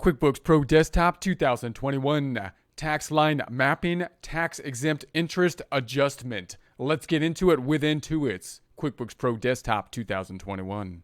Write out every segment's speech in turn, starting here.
QuickBooks Pro Desktop 2021 Tax Line Mapping Tax Exempt Interest Adjustment. Let's get into it with Intuit's QuickBooks Pro Desktop 2021.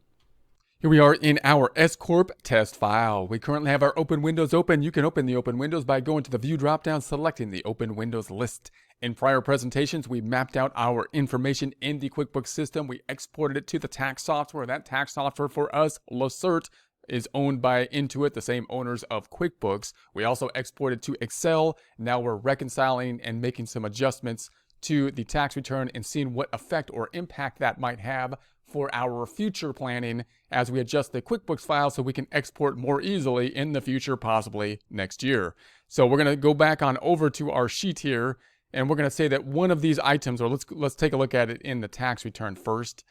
Here we are in our S-Corp test file. We currently have our open windows open. You can open the open windows by going to the View dropdown, selecting the Open Windows list. In prior presentations, we mapped out our information in the QuickBooks system. We exported it to the tax software. That tax software for us, Lacert, is owned by Intuit, the same owners of QuickBooks. We also exported to Excel. Now we're reconciling and making some adjustments to the tax return and seeing what effect or impact that might have for our future planning as we adjust the QuickBooks file so we can export more easily in the future, possibly next year. So we're going to go back on over to our sheet here, and we're going to say that one of these items, or let's take a look at it in the tax return first.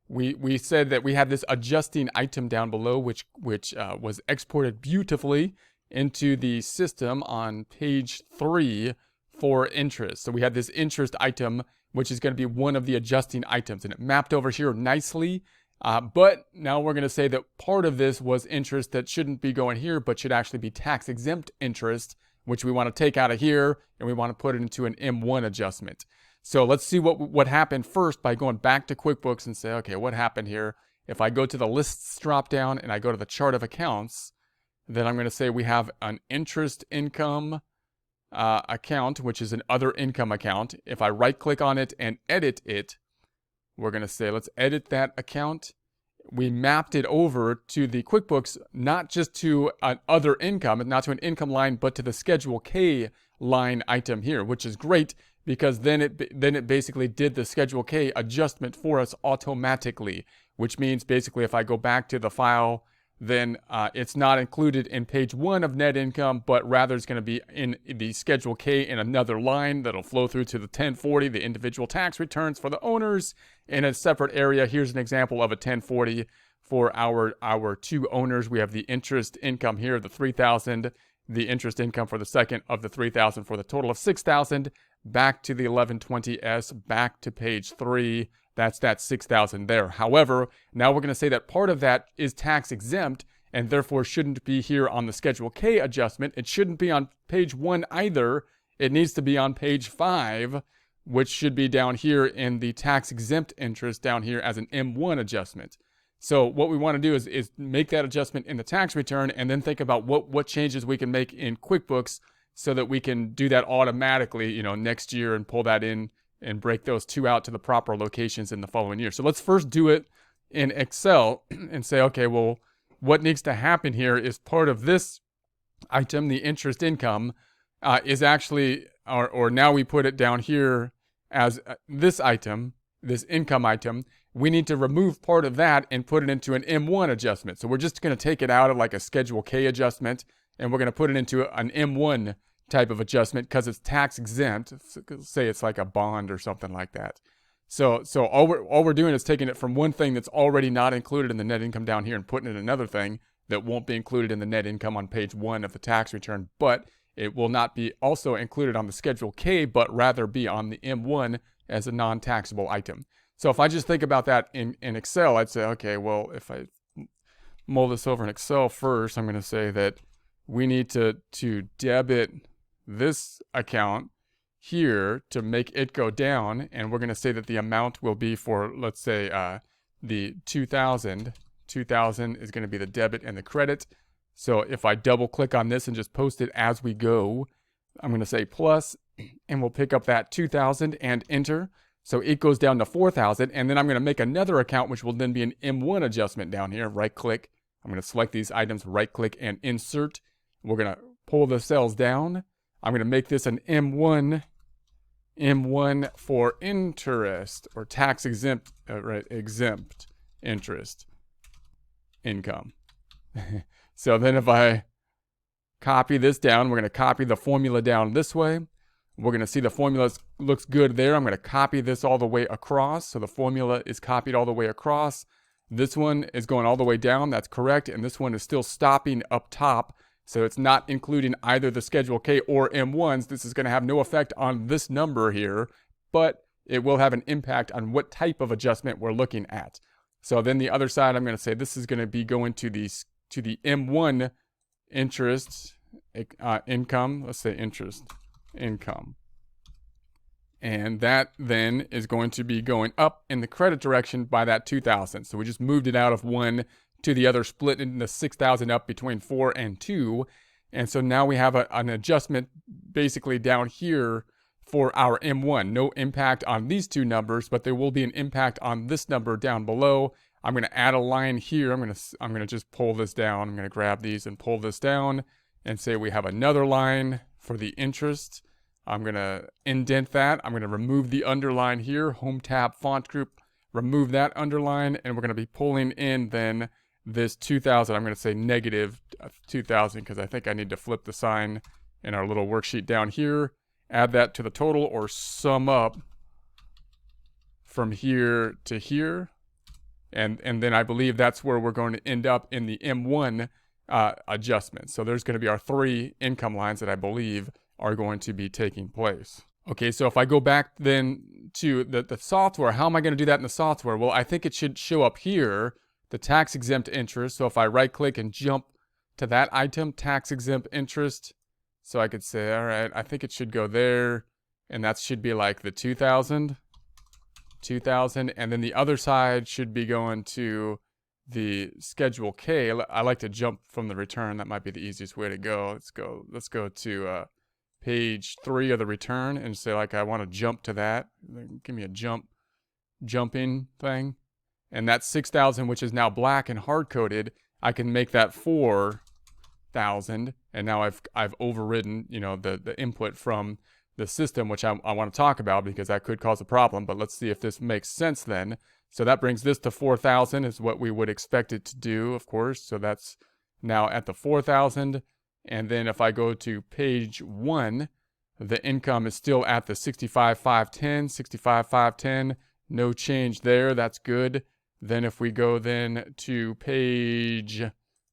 We said that we had this adjusting item down below, which was exported beautifully into the system on page 3 for interest. So we had this interest item, which is going to be one of the adjusting items, and it mapped over here nicely. But now we're going to say that part of this was interest that shouldn't be going here, but should actually be tax exempt interest, which we want to take out of here, and we want to put it into an M1 adjustment. So let's see what happened first by going back to QuickBooks and say, okay, what happened here? If I go to the lists drop down and I go to the chart of accounts, then I'm going to say we have an interest income account, which is an other income account. If I right click on it and edit it, we're going to say, let's edit that account. We mapped it over to the QuickBooks, not just to an other income, not to an income line, but to the Schedule K line item here, which is great because then it basically did the Schedule K adjustment for us automatically, which means basically if I go back to the file, then it's not included in page 1 of net income, but rather it's going to be in the Schedule K in another line that'll flow through to the 1040, the individual tax returns for the owners in a separate area. Here's an example of a 1040 for our two owners. We have the interest income here, the $3,000, the interest income for the second of the $3,000 for the total of $6,000, back to the 1120S, back to page 3. That's that $6,000 there. However, now we're going to say that part of that is tax exempt and therefore shouldn't be here on the Schedule K adjustment. It shouldn't be on page 1 either. It needs to be on page 5, which should be down here in the tax exempt interest down here as an M1 adjustment. So what we want to do is make that adjustment in the tax return and then think about what changes we can make in QuickBooks so that we can do that automatically, next year and pull that in and break those two out to the proper locations in the following year. So let's first do it in Excel and say, okay, well, what needs to happen here is part of this item, the interest income, is actually, or now we put it down here as this item, this income item. We need to remove part of that and put it into an M1 adjustment. So we're just going to take it out of like a Schedule K adjustment, and we're going to put it into an M1 type of adjustment because it's tax exempt. Say it's like a bond or something like that. So all we're doing is taking it from one thing that's already not included in the net income down here and putting it in another thing that won't be included in the net income on page 1 of the tax return, but it will not be also included on the Schedule K, but rather be on the M1 as a non-taxable item. So if I just think about that in Excel, I'd say, okay, well, if I mull this over in Excel first, I'm going to say that we need to debit this account here to make it go down, and we're going to say that the amount will be for, let's say, the 2,000 is going to be the debit and the credit. So if I double click on this and just post it as we go, I'm going to say plus, and we'll pick up that 2,000 and enter. So it goes down to 4,000, and then I'm going to make another account, which will then be an M1 adjustment down here. Right click. I'm going to select these items, right click and insert. We're going to pull the cells down. I'm going to make this an M1 for interest or tax exempt, exempt interest income. So then if I copy this down, we're going to copy the formula down this way. We're going to see the formula looks good there. I'm going to copy this all the way across. So the formula is copied all the way across. This one is going all the way down. That's correct. And this one is still stopping up top. So it's not including either the Schedule K or M1s. This is going to have no effect on this number here, but it will have an impact on what type of adjustment we're looking at. So then the other side, I'm going to say this is going to be going to the M1 interest income. Let's say interest income. And that then is going to be going up in the credit direction by that 2,000. So we just moved it out of 1 to the other, split into 6,000 up between 4 and 2. And so now we have an adjustment basically down here for our M1. No impact on these two numbers, but there will be an impact on this number down below. I'm going to add a line here. I'm going to just pull this down. I'm going to grab these and pull this down and say we have another line for the interest. I'm going to indent that. I'm going to remove the underline here, Home tab font group, remove that underline, and we're going to be pulling in then this 2,000. I'm going to say negative 2,000 because I think I need to flip the sign in our little worksheet down here. Add that to the total or sum up from here to here. And then I believe that's where we're going to end up in the M1 adjustment. So there's going to be our 3 income lines that I believe are going to be taking place. Okay, so if I go back then to the software, how am I going to do that in the software? Well, I think it should show up here, the tax exempt interest. So if I right click and jump to that item, tax exempt interest, so I could say, all right, I think it should go there, and that should be like the 2,000, and then the other side should be going to the Schedule K. I like to jump from the return. That might be the easiest way to go. Let's go to page 3 of the return and say like I want to jump to that. Give me a jumping thing. And that's 6,000, which is now black and hard coded. I can make that 4,000, and now I've overridden, you know, the input from the system, which I want to talk about because that could cause a problem. But let's see if this makes sense then. So that brings this to 4,000 is what we would expect it to do, of course. So that's now at the 4,000. And then if I go to page 1, the income is still at the 65,510, no change there. That's good. Then if we go then to page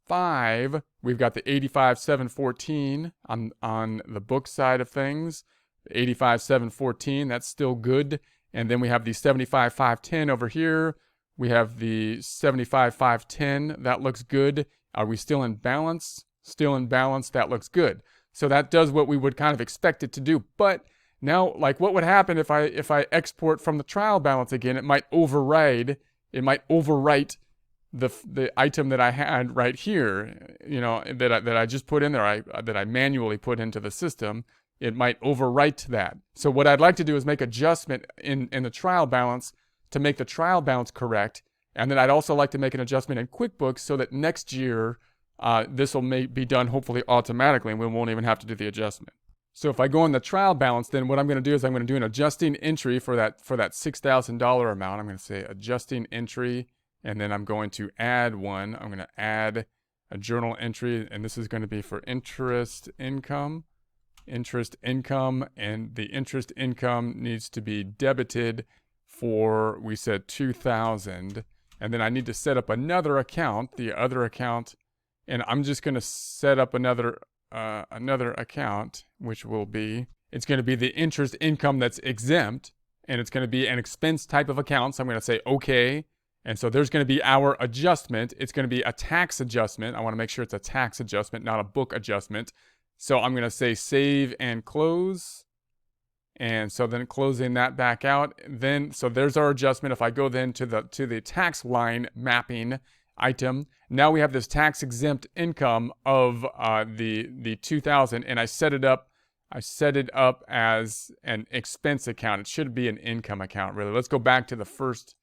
5, we've got the 85,714 on the book side of things. 85,714, that's still good. And then we have the 75,510 over here. We have the 75,510, that looks good. Are we still in balance? Still in balance, that looks good. So that does what we would kind of expect it to do. But now, like, what would happen if I export from the trial balance again? It might overwrite the item that I had right here, you know, that I just put in there, that I manually put into the system. It might overwrite that. So what I'd like to do is make adjustment in the trial balance to make the trial balance correct. And then I'd also like to make an adjustment in QuickBooks so that next year, this will be done hopefully automatically and we won't even have to do the adjustment. So if I go in the trial balance, then what I'm going to do is I'm going to do an adjusting entry for that $6,000 amount. I'm going to say adjusting entry, and then I'm going to add one. I'm going to add a journal entry, and this is going to be for interest income, and the interest income needs to be debited for, we said 2,000, and then I need to set up another account, the other account. And I'm just going to set up another account, which will be, it's going to be the interest income that's exempt, and it's going to be an expense type of account. So I'm going to say, okay. And so there's going to be our adjustment. It's going to be a tax adjustment. I want to make sure it's a tax adjustment, not a book adjustment. So I'm going to say save and close. And so then closing that back out. Then, so there's our adjustment. If I go then to the tax line mapping item, now we have this tax exempt income of the 2,000, and I set it up as an expense account. It should be an income account, really. Let's go back to the first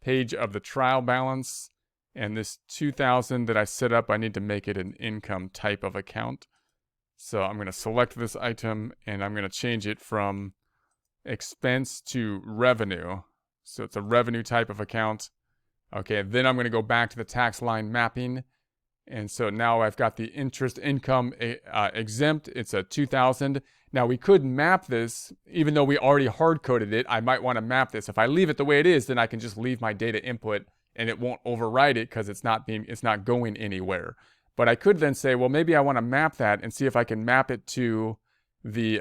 page of the trial balance, and this 2,000 that I set up, I need to make it an income type of account. So I'm going to select this item, and I'm going to change it from expense to revenue. So it's a revenue type of account. Okay, then I'm going to go back to the tax line mapping. And so now I've got the interest income exempt. It's a 2,000. Now we could map this, even though we already hard coded it. I might want to map this. If I leave it the way it is, then I can just leave my data input and it won't overwrite it because it's not going anywhere. But I could then say, well, maybe I want to map that and see if I can map it to the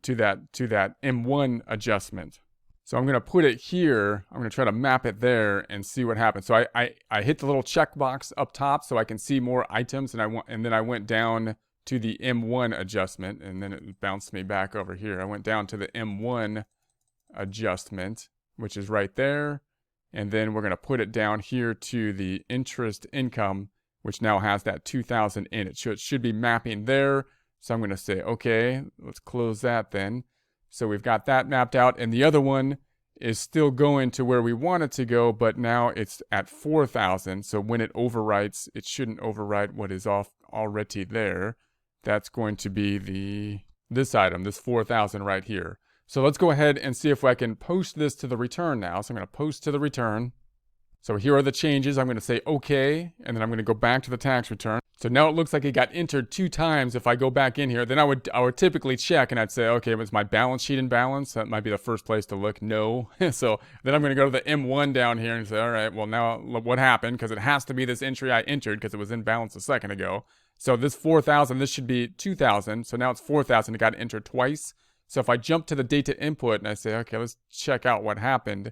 to that M1 adjustment. So I'm going to put it here. I'm going to try to map it there and see what happens. So I hit the little checkbox up top so I can see more items, and then I went down to the M1 adjustment, and then it bounced me back over here. I went down to the M1 adjustment, which is right there, and then we're going to put it down here to the interest income, which now has that 2,000 in it. So it should be mapping there. So I'm going to say, okay, let's close that then. So we've got that mapped out, and the other one is still going to where we want it to go, but now it's at 4,000. So when it overwrites, it shouldn't overwrite what is already there. That's going to be this item, this 4,000 right here. So let's go ahead and see if I can post this to the return now. So I'm going to post to the return. So here are the changes. I'm going to say okay, and then I'm going to go back to the tax return. So now it looks like it got entered 2 times. If I go back in here, then I would typically check, and I'd say, okay, was my balance sheet in balance? That might be the first place to look. No. So then I'm going to go to the M1 down here and say, all right, well now what happened? Because it has to be this entry I entered because it was in balance a second ago. So this 4,000, this should be 2,000. So now it's 4,000. It got entered twice. So if I jump to the data input and I say, okay, let's check out what happened.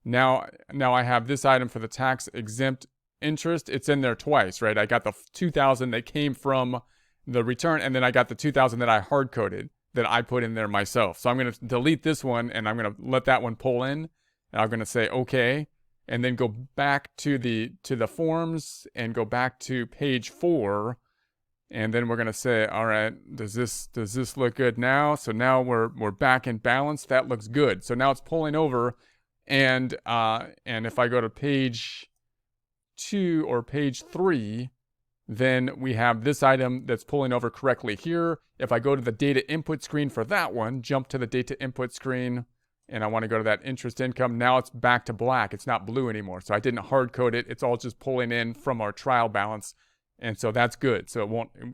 Now I have this item for the tax exempt interest. It's in there twice, right? I got the 2,000 that came from the return, and then I got the 2,000 that I hard coded that I put in there myself. So I'm going to delete this one, and I'm going to let that one pull in, and I'm going to say okay, and then go back to the forms and go back to page 4, and then we're going to say, all right, does this look good now? So now we're back in balance. That looks good. So now it's pulling over. And if I go to page 2 or page 3, then we have this item that's pulling over correctly here. If I go to the data input screen for that one, jump to the data input screen, and I want to go to that interest income, now it's back to black. It's not blue anymore. So I didn't hard code it. It's all just pulling in from our trial balance. And so that's good. So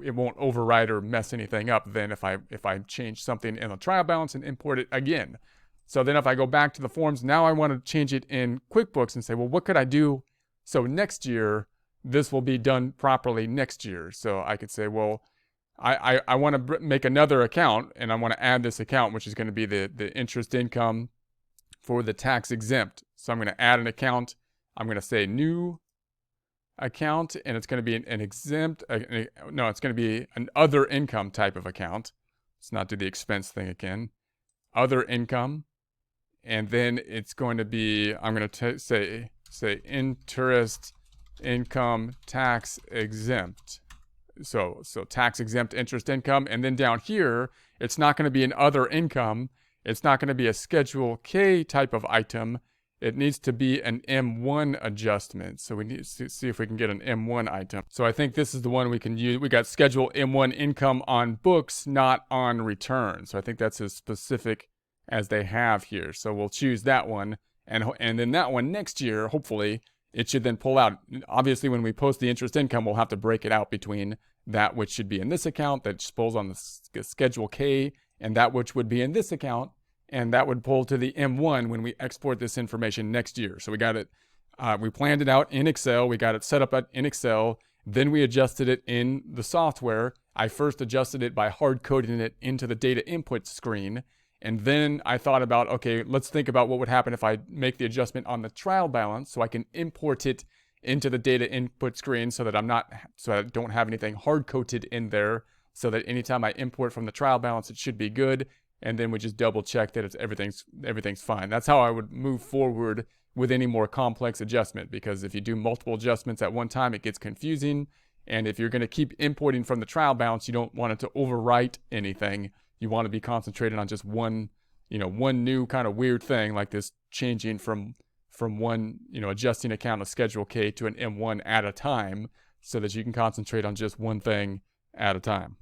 it won't override or mess anything up then if I change something in the trial balance and import it again. So then if I go back to the forms, now I want to change it in QuickBooks and say, well, what could I do so next year this will be done properly next year? So I could say, well, I want to make another account, and I want to add this account, which is going to be the interest income for the tax exempt. So I'm going to add an account. I'm going to say new account, and it's going to be an exempt. No, it's going to be an other income type of account. Let's not do the expense thing again. Other income. And then it's going to be, I'm going to say interest income tax exempt. So tax exempt interest income. And then down here, it's not going to be an other income. It's not going to be a Schedule K type of item. It needs to be an M1 adjustment. So we need to see if we can get an M1 item. So I think this is the one we can use. We got Schedule M1 income on books, not on return. So I think that's as specific as they have here. So we'll choose that one, and then that one next year, hopefully, it should then pull out. Obviously, when we post the interest income, we'll have to break it out between that which should be in this account that pulls on the Schedule K, and that which would be in this account, and that would pull to the M1 when we export this information next year. So we got it, we planned it out in Excel, we got it set up in Excel, then we adjusted it in the software. I first adjusted it by hard coding it into the data input screen. And then I thought about, okay, let's think about what would happen if I make the adjustment on the trial balance so I can import it into the data input screen so that I don't have anything hard coded in there, so that anytime I import from the trial balance, it should be good. And then we just double check that everything's fine. That's how I would move forward with any more complex adjustment, because if you do multiple adjustments at one time, it gets confusing. And if you're going to keep importing from the trial balance, you don't want it to overwrite anything. You want to be concentrated on just one new kind of weird thing like this, changing from one, adjusting account of Schedule K to an M1 at a time, so that you can concentrate on just one thing at a time.